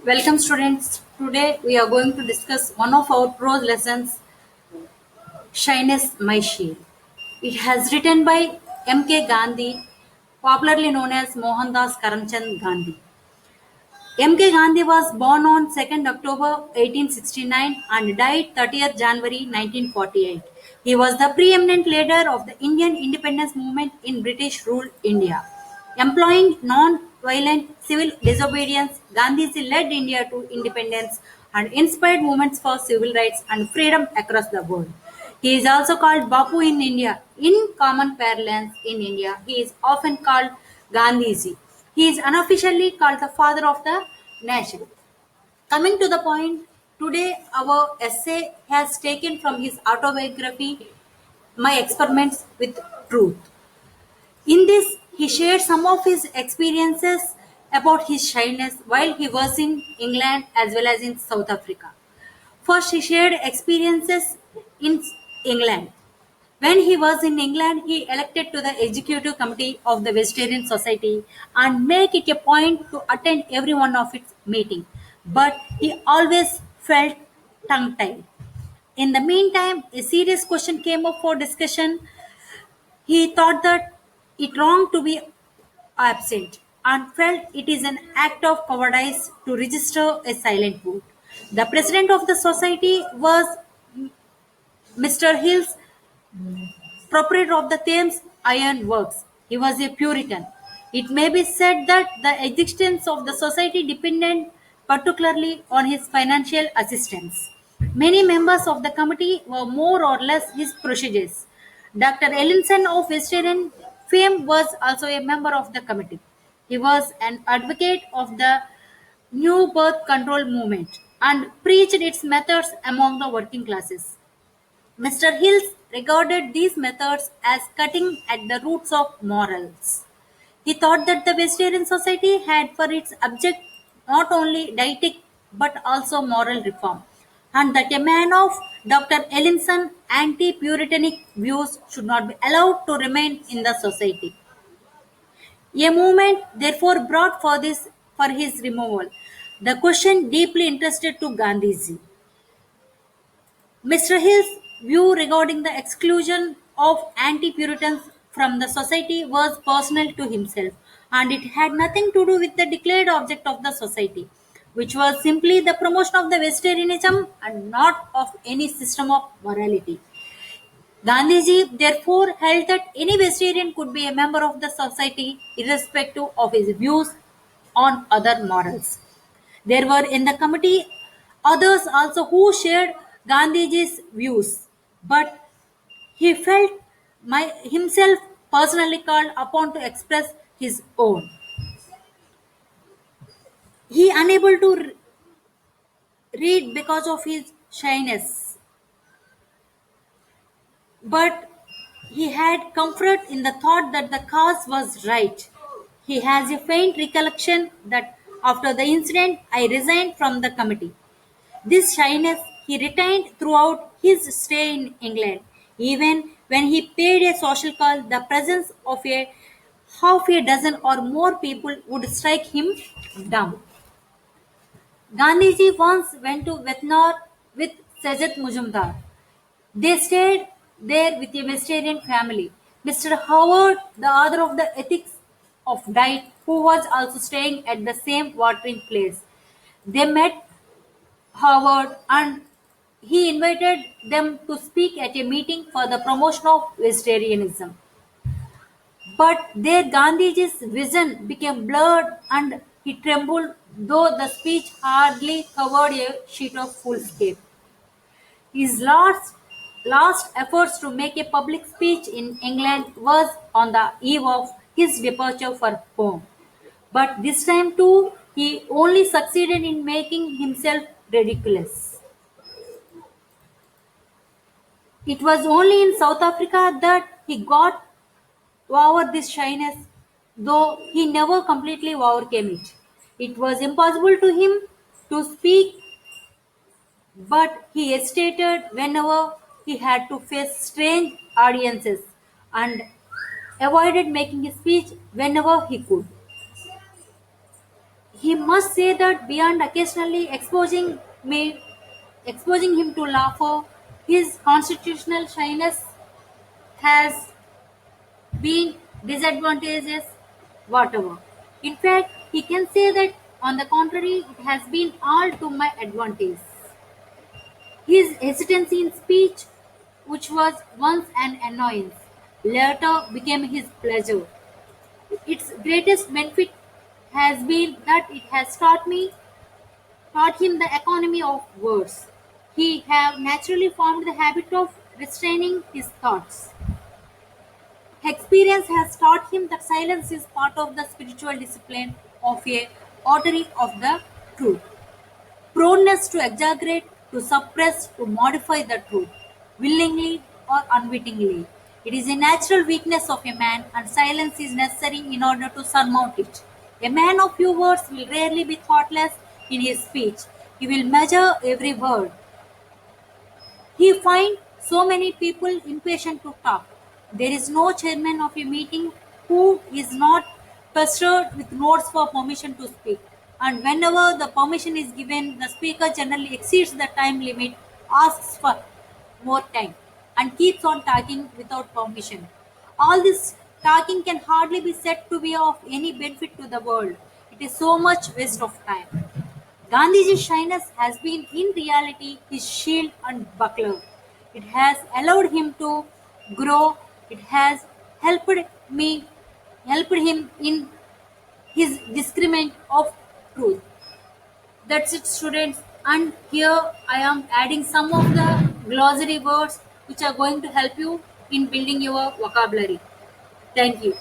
Welcome students. Today we are going to discuss one of our prose lessons, Shyness My Shield. It has written by M.K. Gandhi, popularly known as Mohandas Karamchand Gandhi. M.K. Gandhi was born on 2nd October 1869 and died 30th January 1948. He was the preeminent leader of the Indian independence movement in British ruled India. Employing non-violent civil disobedience, Gandhiji led India to independence and inspired movements for civil rights and freedom across the world. He is also called Bapu in India. In common parlance in India, he is often called Gandhiji. He is unofficially called the father of the nation. Coming to the point, today our essay has taken from his autobiography, My Experiments with Truth. In this, he shared some of his experiences about his shyness while he was in England as well as in South Africa. First, he shared experiences in England. When he was in England, he elected to the executive committee of the Vegetarian Society and make it a point to attend every one of its meeting. But he always felt tongue-tied. In the meantime, a serious question came up for discussion. He thought that it wrong to be absent and felt it is an act of cowardice to register a silent vote. The president of the society was Mr. Hills, proprietor of the Thames Iron Works. He was a Puritan. It may be said that the existence of the society depended particularly on his financial assistance. Many members of the committee were more or less his protégés. Dr. Ellinson of Vegetarian fame was also a member of the committee. He was an advocate of the new birth control movement and preached its methods among the working classes. Mr. Hills regarded these methods as cutting at the roots of morals. He thought that the Vegetarian Society had for its object not only dietetic but also moral reform, and that a man of Dr. Ellinson's anti Puritanic views should not be allowed to remain in the society. A movement therefore brought for this for his removal. The question deeply interested to Gandhiji. Mr. Hill's view regarding the exclusion of anti-Puritans from the society was personal to himself, and it had nothing to do with the declared object of the society, which was simply the promotion of the vegetarianism and not of any system of morality. Gandhiji therefore held that any vegetarian could be a member of the society irrespective of his views on other morals. There were in the committee others also who shared Gandhiji's views, but he felt himself personally called upon to express his own. He unable to read because of his shyness, but he had comfort in the thought that the cause was right. He has a faint recollection that after the incident I resigned from the committee. This shyness he retained throughout his stay in England. Even when he paid a social call, the presence of a half a dozen or more people would strike him dumb. Gandhiji once went to Vetnor with Sajat Mujumdar. They stayed there with a vegetarian family. Mr. Howard, the author of the Ethics of Diet, who was also staying at the same watering place. They met Howard and he invited them to speak at a meeting for the promotion of vegetarianism. But there Gandhiji's vision became blurred and he trembled, though the speech hardly covered a sheet of foolscap. His last efforts to make a public speech in England was on the eve of his departure for home. But this time too, he only succeeded in making himself ridiculous. It was only in South Africa that he got over this shyness, though he never completely overcame it. It was impossible to him to speak, but he hesitated whenever he had to face strange audiences and avoided making a speech whenever he could. He must say that beyond occasionally exposing him to laughter, his constitutional shyness has been disadvantages whatever. In fact, he can say that on the contrary, it has been all to my advantage. His hesitancy in speech, which was once an annoyance, later became his pleasure. Its greatest benefit has been that it has taught him the economy of words. He have naturally formed the habit of restraining his thoughts. Experience has taught him that silence is part of the spiritual discipline of a artery of the truth. Proneness to exaggerate, to suppress, to modify the truth, willingly or unwittingly. It is a natural weakness of a man, and silence is necessary in order to surmount it. A man of few words will rarely be thoughtless in his speech. He will measure every word. He finds so many people impatient to talk. There is no chairman of a meeting who is not pestered with notes for permission to speak. And whenever the permission is given, the speaker generally exceeds the time limit, asks for more time, and keeps on talking without permission. All this talking can hardly be said to be of any benefit to the world. It is so much waste of time. Gandhiji's shyness has been in reality his shield and buckler. It has allowed him to grow. It has helped me, helped him in his discernment of truth. That's it, students. And here I am adding some of the glossary words which are going to help you in building your vocabulary. Thank you.